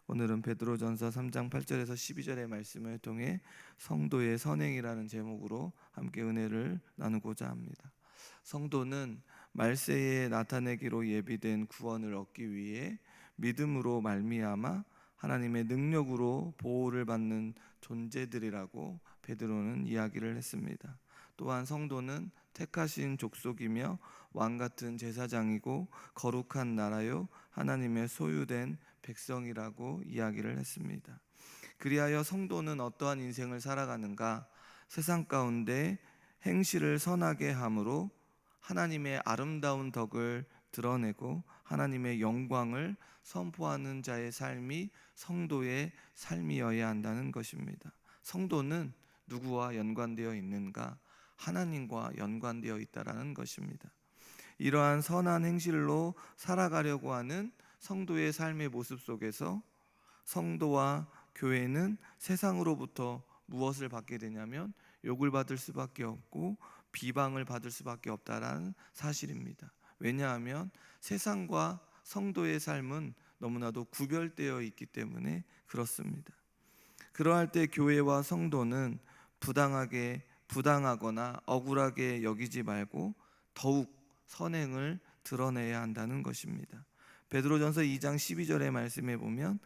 오늘은 베드로전서 3장 8절에서 12절의 말씀을 통해 성도의 선행이라는 제목으로 함께 은혜를 나누고자 합니다. 성도는 말세에 나타내기로 예비된 구원을 얻기 위해 믿음으로 말미암아 하나님의 능력으로 보호를 받는 존재들이라고 베드로는 이야기를 했습니다. 또한 성도는 택하신 족속이며 왕같은 제사장이고 거룩한 나라요 하나님의 소유된 백성이라고 이야기를 했습니다. 그리하여 성도는 어떠한 인생을 살아가는가? 세상 가운데 행실을 선하게 함으로 하나님의 아름다운 덕을 드러내고 하나님의 영광을 선포하는 자의 삶이 성도의 삶이어야 한다는 것입니다. 성도는 누구와 연관되어 있는가? 하나님과 연관되어 있다라는 것입니다. 이러한 선한 행실로 살아가려고 하는 성도의 삶의 모습 속에서 성도와 교회는 세상으로부터 무엇을 받게 되냐면 욕을 받을 수밖에 없고 비방을 받을 수밖에 없다라는 사실입니다. 왜냐하면 세상과 성도의 삶은 너무나도 구별되어 있기 때문에 그렇습니다. 그러할 때 교회와 성도는 부당하거나 억울하게 여기지 말고 더욱 선행을 드러내야 한다는 것입니다. 베드로전서 2장 12절의 말씀에 보면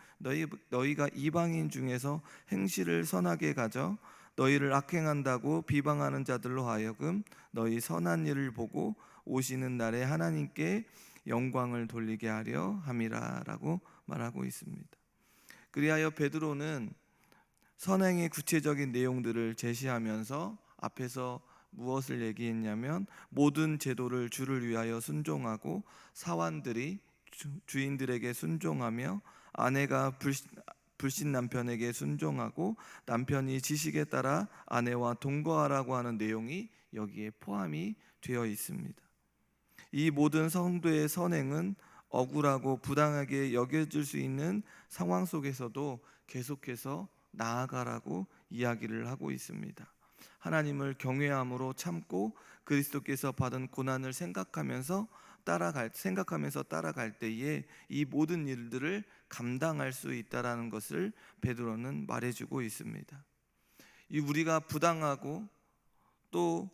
너희가 이방인 중에서 행실을 선하게 가져 너희를 악행한다고 비방하는 자들로 하여금 너희 선한 일을 보고 오시는 날에 하나님께 영광을 돌리게 하려 함이라 라고 말하고 있습니다. 그리하여 베드로는 선행의 구체적인 내용들을 제시하면서 앞에서 무엇을 얘기했냐면 모든 제도를 주를 위하여 순종하고 사환들이 주인들에게 순종하며 아내가 불신 남편에게 순종하고 남편이 지식에 따라 아내와 동거하라고 하는 내용이 여기에 포함이 되어 있습니다. 이 모든 성도의 선행은 억울하고 부당하게 여겨질 수 있는 상황 속에서도 계속해서 나아가라고 이야기를 하고 있습니다. 하나님을 경외함으로 참고 그리스도께서 받은 고난을 생각하면서 따라갈 때에 이 모든 일들을 감당할 수 있다라는 것을 베드로는 말해주고 있습니다. 이 우리가 부당하고 또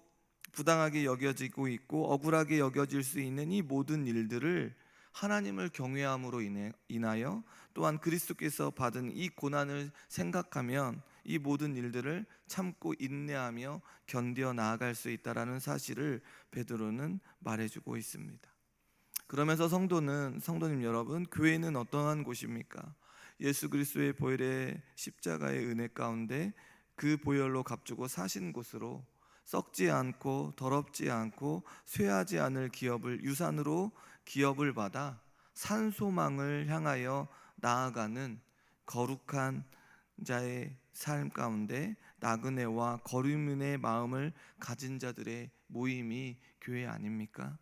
부당하게 여겨지고 있고 억울하게 여겨질 수 있는 이 모든 일들을 하나님을 경외함으로 인하여 또한 그리스도께서 받은 이 고난을 생각하면 이 모든 일들을 참고 인내하며 견뎌 나아갈 수 있다라는 사실을 베드로는 말해주고 있습니다. 그러면서 성도님 여러분, 교회는 어떠한 곳입니까? 예수 그리스도의 보혈의 십자가의 은혜 가운데 그 보혈로 값주고 사신 곳으로 썩지 않고 더럽지 않고 쇠하지 않을 유산으로 기업을 받아 산소망을 향하여 나아가는 거룩한 자의 삶 가운데 나그네와 거류민의 마음을 가진 자들의 모임이 교회 아닙니까?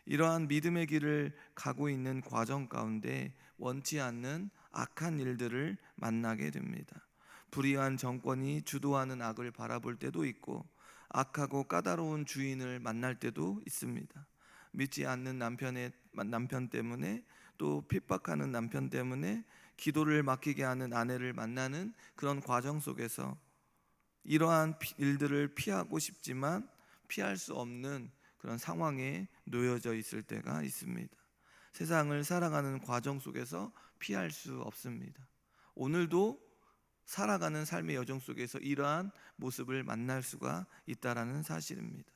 이러한 믿음의 길을 가고 있는 과정 가운데 원치 않는 악한 일들을 만나게 됩니다. 불의한 정권이 주도하는 악을 바라볼 때도 있고 악하고 까다로운 주인을 만날 때도 있습니다. 믿지 않는 남편 때문에 또 핍박하는 남편 때문에 기도를 막히게 하는 아내를 만나는 그런 과정 속에서 이러한 일들을 피하고 싶지만 피할 수 없는 그런 상황에 놓여져 있을 때가 있습니다. 세상을 살아가는 과정 속에서 피할 수 없습니다. 오늘도 살아가는 삶의 여정 속에서 이러한 모습을 만날 수가 있다라는 사실입니다.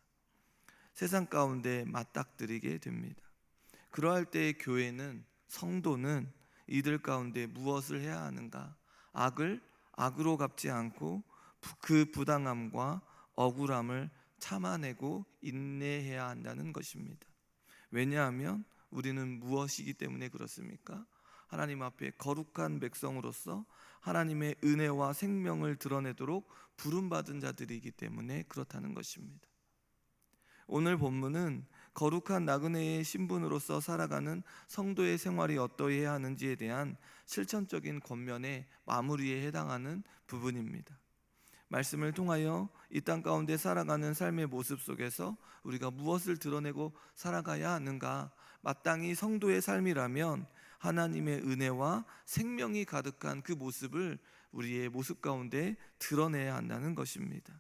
세상 가운데 맞닥뜨리게 됩니다. 그러할 때 교회는 성도는 이들 가운데 무엇을 해야 하는가? 악을 악으로 갚지 않고 그 부당함과 억울함을 참아내고 인내해야 한다는 것입니다. 왜냐하면 우리는 무엇이기 때문에 그렇습니까? 하나님 앞에 거룩한 백성으로서 하나님의 은혜와 생명을 드러내도록 부름받은 자들이기 때문에 그렇다는 것입니다. 오늘 본문은 거룩한 나그네의 신분으로서 살아가는 성도의 생활이 어떠해야 하는지에 대한 실천적인 권면의 마무리에 해당하는 부분입니다. 말씀을 통하여 이 땅 가운데 살아가는 삶의 모습 속에서 우리가 무엇을 드러내고 살아가야 하는가? 마땅히 성도의 삶이라면 하나님의 은혜와 생명이 가득한 그 모습을 우리의 모습 가운데 드러내야 한다는 것입니다.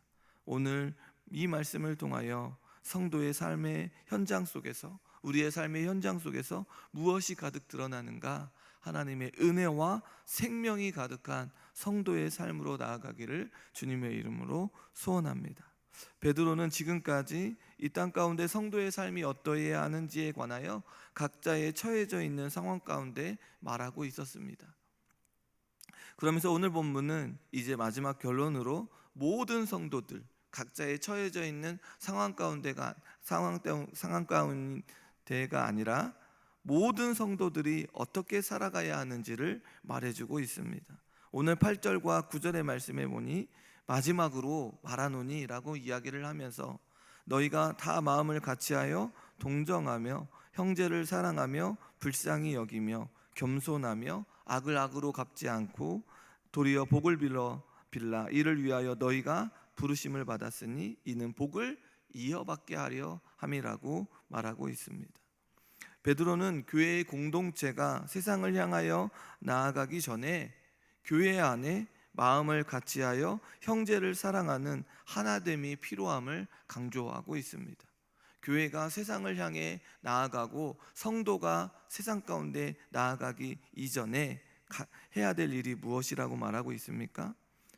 오늘 이 말씀을 통하여 성도의 삶의 현장 속에서, 우리의 삶의 현장 속에서 무엇이 가득 드러나는가? 하나님의 은혜와 생명이 가득한 성도의 삶으로 나아가기를 주님의 이름으로 소원합니다. 베드로는 지금까지 이 땅 가운데 성도의 삶이 어떠해야 하는지에 관하여 각자의 처해져 있는 상황 가운데 말하고 있었습니다. 그러면서 오늘 본문은 이제 마지막 결론으로 모든 성도들, 각자의 처해져 있는 상황 가운데가 아니라 모든 성도들이 어떻게 살아가야 하는지를 말해주고 있습니다. 오늘 8절과 9절의 말씀에 보니 마지막으로 말하노니 라고 이야기를 하면서 너희가 다 마음을 같이하여 동정하며 형제를 사랑하며 불쌍히 여기며 겸손하며 악을 악으로 갚지 않고 도리어 복을 빌라 이를 위하여 너희가 부르심을 받았으니 이는 복을 이어받게 하려 함이라고 말하고 있습니다. 베드로는 교회의 공동체가 세상을 향하여 나아가기 전에 교회 안에 마음을 같이하여 형제를 사랑하는 하나됨이 필요함을 강조하고 있습니다. 교회가 세상을 향해 나아가고 성도가 세상 가운데 나아가기 이전에 해야 될 일이 무엇이라고 말하고 있습니까?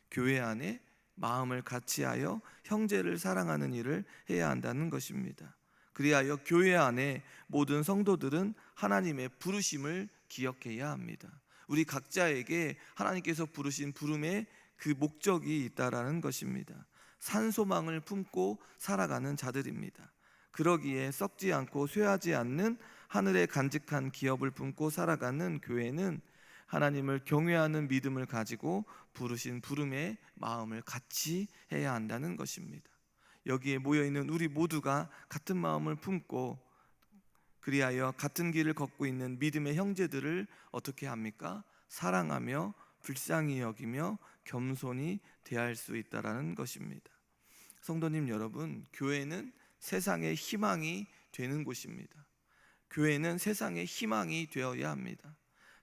교회 안에 마음을 같이하여 형제를 사랑하는 일을 해야 한다는 것입니다. 그리하여 교회 안에 모든 성도들은 하나님의 부르심을 기억해야 합니다. 우리 각자에게 하나님께서 부르신 부름의 그 목적이 있다라는 것입니다. 산소망을 품고 살아가는 자들입니다. 그러기에 썩지 않고 쇠하지 않는 하늘의 간직한 기업을 품고 살아가는 교회는 하나님을 경외하는 믿음을 가지고 부르신 부름의 마음을 같이 해야 한다는 것입니다. 여기에 모여있는 우리 모두가 같은 마음을 품고 그리하여 같은 길을 걷고 있는 믿음의 형제들을 어떻게 합니까? 사랑하며 불쌍히 여기며 겸손히 대할 수 있다라는 것입니다. 성도님 여러분, 교회는 세상의 희망이 되는 곳입니다. 교회는 세상의 희망이 되어야 합니다.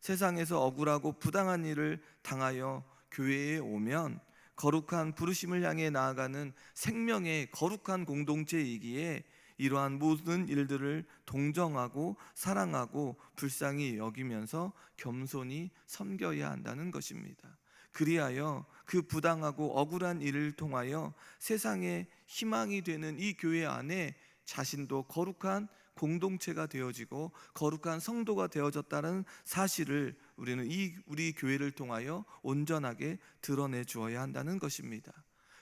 세상에서 억울하고 부당한 일을 당하여 교회에 오면 거룩한 부르심을 향해 나아가는 생명의 거룩한 공동체이기에 이러한 모든 일들을 동정하고 사랑하고 불쌍히 여기면서 겸손히 섬겨야 한다는 것입니다. 그리하여 그 부당하고 억울한 일을 통하여 세상의 희망이 되는 이 교회 안에 자신도 거룩한 공동체가 되어지고 거룩한 성도가 되어졌다는 사실을 우리는 우리 교회를 통하여 온전하게 드러내 주어야 한다는 것입니다.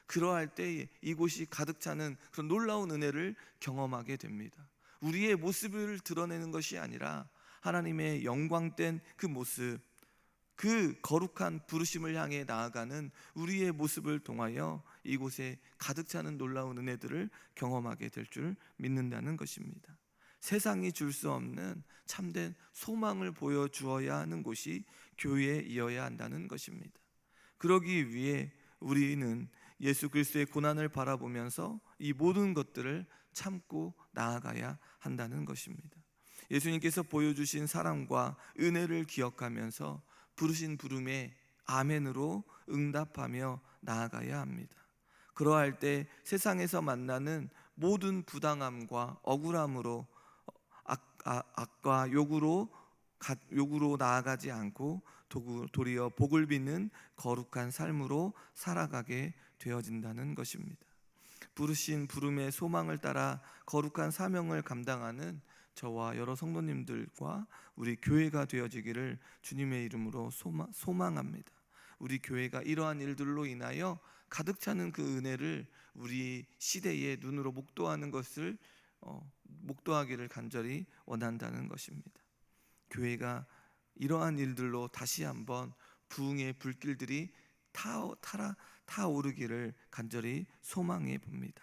그러할 때 이곳이 가득 차는 그런 놀라운 은혜를 경험하게 됩니다. 우리의 모습을 드러내는 것이 아니라 하나님의 영광된 그 모습, 그 거룩한 부르심을 향해 나아가는 우리의 모습을 통하여 이곳에 가득 차는 놀라운 은혜들을 경험하게 될 줄 믿는다는 것입니다. 세상이 줄 수 없는 참된 소망을 보여주어야 하는 곳이 교회이어야 한다는 것입니다. 그러기 위해 우리는 예수 그리스도의 고난을 바라보면서 이 모든 것들을 참고 나아가야 한다는 것입니다. 예수님께서 보여주신 사랑과 은혜를 기억하면서 부르신 부름에 아멘으로 응답하며 나아가야 합니다. 그러할 때 세상에서 만나는 모든 부당함과 억울함으로 악과 욕으로 나아가지 않고 도리어 복을 빚는 거룩한 삶으로 살아가게 되어진다는 것입니다. 부르신 부름의 소망을 따라 거룩한 사명을 감당하는 저와 여러 성도님들과 우리 교회가 되어지기를 주님의 이름으로 소망합니다. 우리 교회가 이러한 일들로 인하여 가득 차는 그 은혜를 우리 시대의 눈으로 목도하는 것을 목도하기를 간절히 원한다는 것입니다. 교회가 이러한 일들로 다시 한번 부흥의 불길들이 타오르기를 간절히 소망해 봅니다.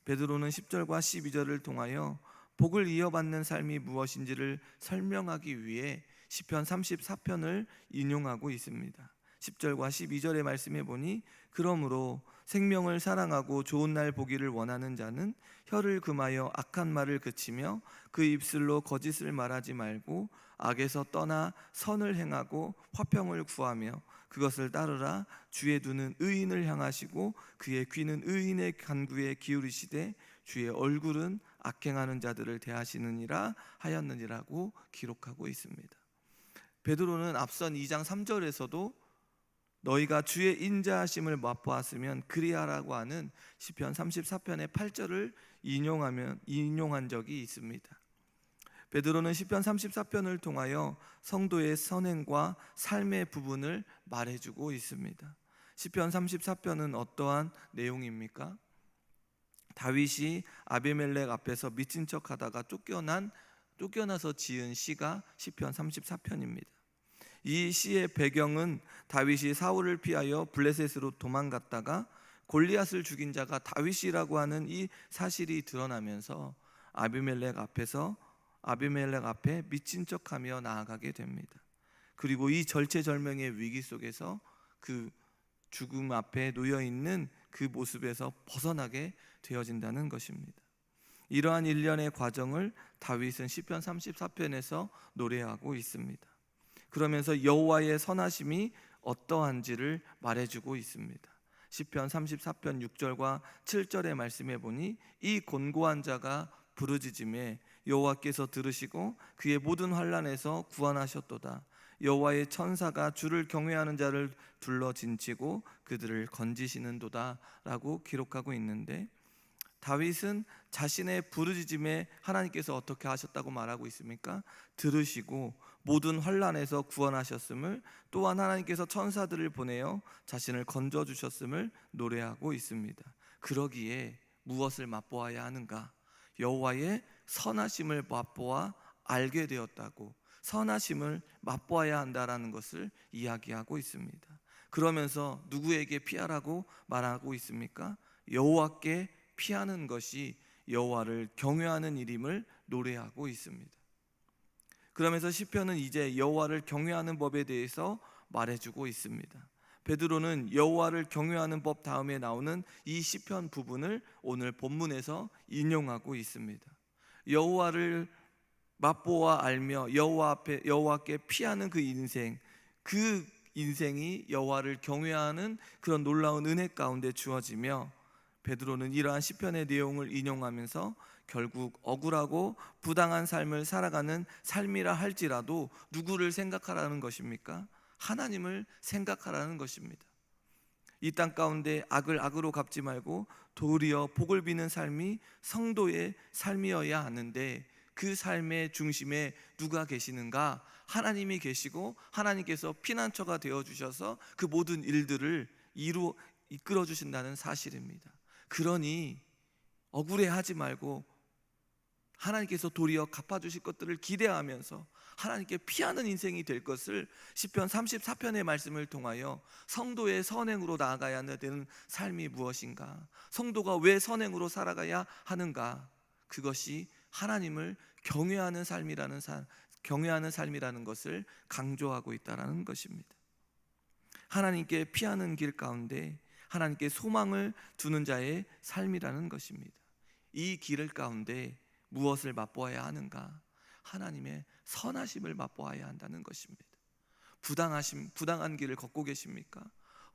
베드로는 10절과 12절을 통하여 복을 이어받는 삶이 무엇인지를 설명하기 위해 시편 34편을 인용하고 있습니다. 10절과 12절의 말씀해 보니 그러므로 생명을 사랑하고 좋은 날 보기를 원하는 자는 혀를 금하여 악한 말을 그치며 그 입술로 거짓을 말하지 말고 악에서 떠나 선을 행하고 화평을 구하며 그것을 따르라. 주의 눈은 의인을 향하시고 그의 귀는 의인의 간구에 기울이시되 주의 얼굴은 악행하는 자들을 대하시느니라 하였느니라고 기록하고 있습니다. 베드로는 앞선 2장 3절에서도 너희가 주의 인자하심을 맛보았으면 그리하라고 하는 시편 34편의 8절을 인용한 적이 있습니다. 베드로는 시편 34편을 통하여 성도의 선행과 삶의 부분을 말해주고 있습니다. 시편 34편은 어떠한 내용입니까? 다윗이 아비멜렉 앞에서 미친 척하다가 쫓겨나서 지은 시가 시편 34편입니다. 이 시의 배경은 다윗이 사울을 피하여 블레셋으로 도망갔다가 골리앗을 죽인 자가 다윗이라고 하는 이 사실이 드러나면서 아비멜렉 앞에 미친 척하며 나아가게 됩니다. 그리고 이 절체절명의 위기 속에서 그 죽음 앞에 놓여 있는 그 모습에서 벗어나게 되어진다는 것입니다. 이러한 일련의 과정을 다윗은 시편 34편에서 노래하고 있습니다. 그러면서 여호와의 선하심이 어떠한지를 말해주고 있습니다. 시편 34편 6절과 7절의 말씀에 보니 이 곤고한 자가 부르짖음에 여호와께서 들으시고 그의 모든 환난에서 구원하셨도다. 여호와의 천사가 주를 경외하는 자를 둘러 진치고 그들을 건지시는도다 라고 기록하고 있는데, 다윗은 자신의 부르짖음에 하나님께서 어떻게 하셨다고 말하고 있습니까? 들으시고 모든 환난에서 구원하셨음을, 또한 하나님께서 천사들을 보내어 자신을 건져주셨음을 노래하고 있습니다. 그러기에 무엇을 맛보아야 하는가? 여호와의 선하심을 맛보아 알게 되었다고, 선하심을 맛보아야 한다라는 것을 이야기하고 있습니다. 그러면서 누구에게 피하라고 말하고 있습니까? 여호와께 피하는 것이 여호와를 경외하는 일임을 노래하고 있습니다. 그러면서 시편은 이제 여호와를 경외하는 법에 대해서 말해주고 있습니다. 베드로는 여호와를 경외하는 법 다음에 나오는 이 시편 부분을 오늘 본문에서 인용하고 있습니다. 여호와를 맛보아 알며 여호와께 피하는 그 인생이 여호와를 경외하는 그런 놀라운 은혜 가운데 주어지며, 베드로는 이러한 시편의 내용을 인용하면서 결국 억울하고 부당한 삶을 살아가는 삶이라 할지라도 누구를 생각하라는 것입니까? 하나님을 생각하라는 것입니다. 이 땅 가운데 악을 악으로 갚지 말고 도리어 복을 비는 삶이 성도의 삶이어야 하는데, 그 삶의 중심에 누가 계시는가? 하나님이 계시고 하나님께서 피난처가 되어주셔서 그 모든 일들을 이끌어 주신다는 사실입니다. 그러니 억울해하지 말고 하나님께서 도리어 갚아주실 것들을 기대하면서 하나님께 피하는 인생이 될 것을 시편 34편의 말씀을 통하여 성도의 선행으로 나아가야 되는 삶이 무엇인가, 성도가 왜 선행으로 살아가야 하는가, 그것이 하나님을 경외하는 삶이라는 것을 강조하고 있다는 것입니다. 하나님께 피하는 길 가운데 하나님께 소망을 두는 자의 삶이라는 것입니다. 이 길 가운데 무엇을 맛보아야 하는가? 하나님의 선하심을 맛보아야 한다는 것입니다. 부당한 길을 걷고 계십니까?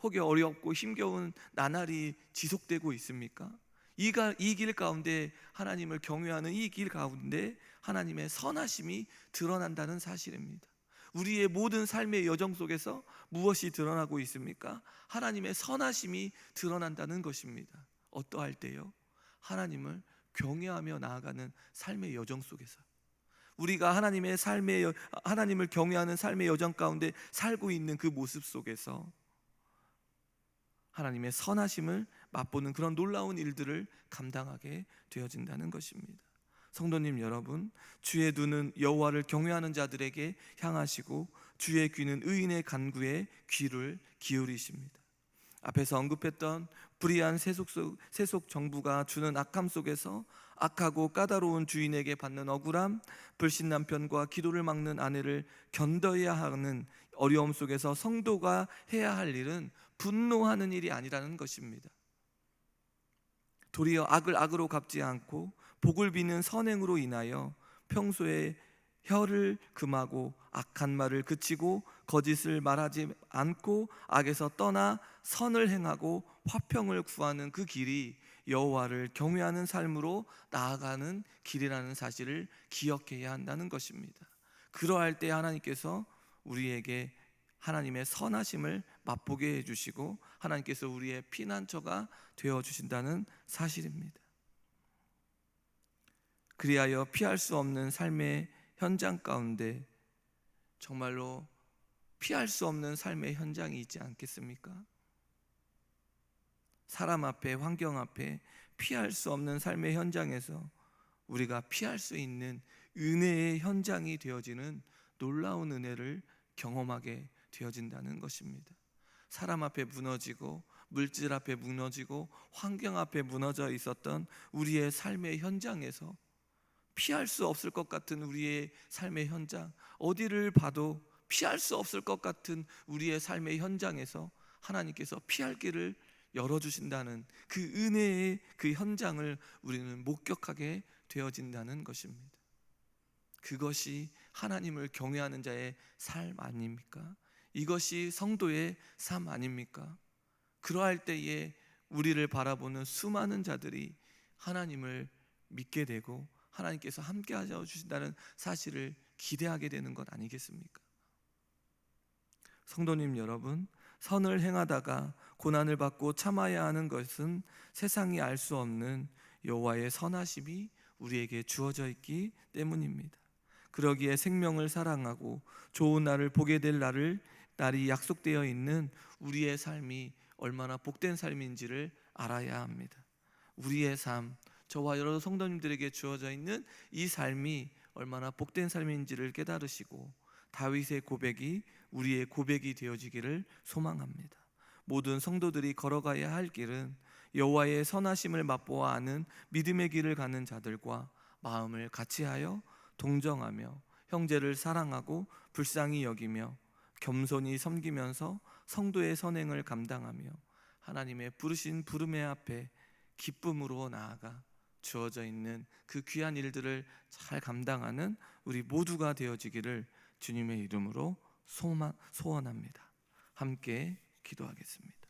혹여 어렵고 힘겨운 나날이 지속되고 있습니까? 이 길 가운데, 하나님을 경외하는 이 길 가운데 하나님의 선하심이 드러난다는 사실입니다. 우리의 모든 삶의 여정 속에서 무엇이 드러나고 있습니까? 하나님의 선하심이 드러난다는 것입니다. 어떠할 때요? 하나님을 경외하며 나아가는 삶의 여정 속에서, 우리가 하나님을 경외하는 삶의 여정 가운데 살고 있는 그 모습 속에서 하나님의 선하심을 맛보는 그런 놀라운 일들을 감당하게 되어진다는 것입니다. 성도님 여러분, 주의 눈은 여호와를 경외하는 자들에게 향하시고 주의 귀는 의인의 간구에 귀를 기울이십니다. 앞에서 언급했던 불의한 세속 정부가 주는 악함 속에서 악하고 까다로운 주인에게 받는 억울함, 불신 남편과 기도를 막는 아내를 견뎌야 하는 어려움 속에서 성도가 해야 할 일은 분노하는 일이 아니라는 것입니다. 도리어 악을 악으로 갚지 않고 복을 비는 선행으로 인하여 평소에 혀를 금하고 악한 말을 그치고 거짓을 말하지 않고 악에서 떠나 선을 행하고 화평을 구하는 그 길이 여호와를 경외하는 삶으로 나아가는 길이라는 사실을 기억해야 한다는 것입니다. 그러할 때 하나님께서 우리에게 하나님의 선하심을 맛보게 해주시고 하나님께서 우리의 피난처가 되어주신다는 사실입니다. 그리하여 피할 수 없는 삶의 현장 가운데 정말로 피할 수 없는 삶의 현장이 있지 않겠습니까? 사람 앞에, 환경 앞에 피할 수 없는 삶의 현장에서 우리가 피할 수 있는 은혜의 현장이 되어지는 놀라운 은혜를 경험하게 되어진다는 것입니다. 사람 앞에 무너지고 물질 앞에 무너지고 환경 앞에 무너져 있었던 우리의 삶의 현장에서 피할 수 없을 것 같은 우리의 삶의 현장, 어디를 봐도 피할 수 없을 것 같은 우리의 삶의 현장에서 하나님께서 피할 길을 열어주신다는 그 은혜의 그 현장을 우리는 목격하게 되어진다는 것입니다. 그것이 하나님을 경외하는 자의 삶 아닙니까? 이것이 성도의 삶 아닙니까? 그러할 때에 우리를 바라보는 수많은 자들이 하나님을 믿게 되고 하나님께서 함께 하셔 주신다는 사실을 기대하게 되는 것 아니겠습니까? 성도님 여러분, 선을 행하다가 고난을 받고 참아야 하는 것은 세상이 알 수 없는 여호와의 선하심이 우리에게 주어져 있기 때문입니다. 그러기에 생명을 사랑하고 좋은 날을 보게 될 날이 약속되어 있는 우리의 삶이 얼마나 복된 삶인지를 알아야 합니다. 우리의 삶, 저와 여러 성도님들에게 주어져 있는 이 삶이 얼마나 복된 삶인지를 깨달으시고 다윗의 고백이 우리의 고백이 되어지기를 소망합니다. 모든 성도들이 걸어가야 할 길은 여호와의 선하심을 맛보아 아는 믿음의 길을 가는 자들과 마음을 같이하여 동정하며 형제를 사랑하고 불쌍히 여기며 겸손히 섬기면서 성도의 선행을 감당하며 하나님의 부르신 부름의 앞에 기쁨으로 나아가 주어져 있는 그 귀한 일들을 잘 감당하는 우리 모두가 되어지기를 주님의 이름으로 소원합니다. 함께 기도하겠습니다.